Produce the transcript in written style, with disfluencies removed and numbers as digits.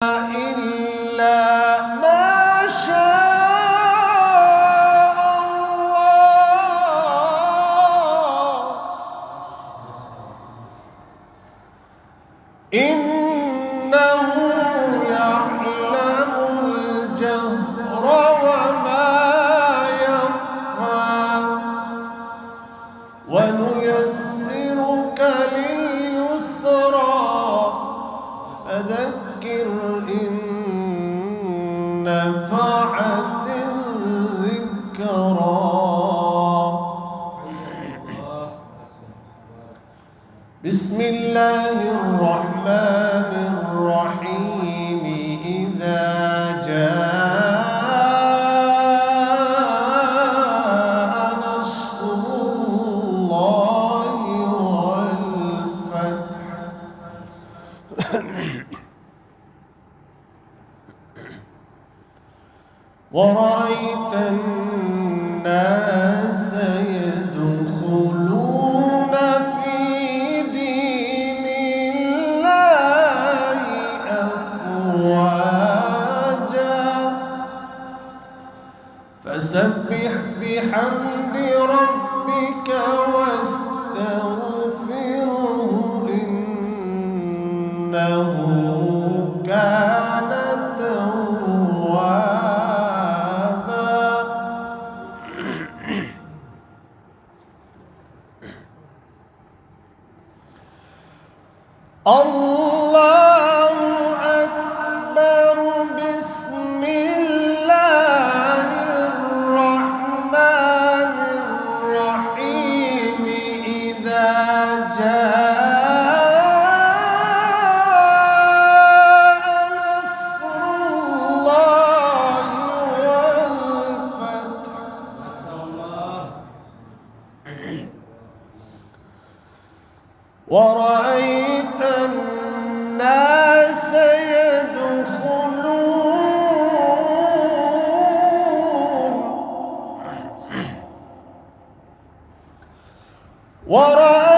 إلا ما شاء الله إنه يعلم الجهر وما يخفى ونيسرك لليسرى فذكر إن نفعت الذكرى بسم الله الرحمن الرحيم إذا جاء نصر الله والفتح ورأيت الناس يدخلون في دين الله أفواجا فسبح بحمد ربك واستغفره إنه كان توابا. الله أكبر بسم الله الرحمن الرحيم إذا جاء نصر الله والفتح ورأيت الناس يدخلون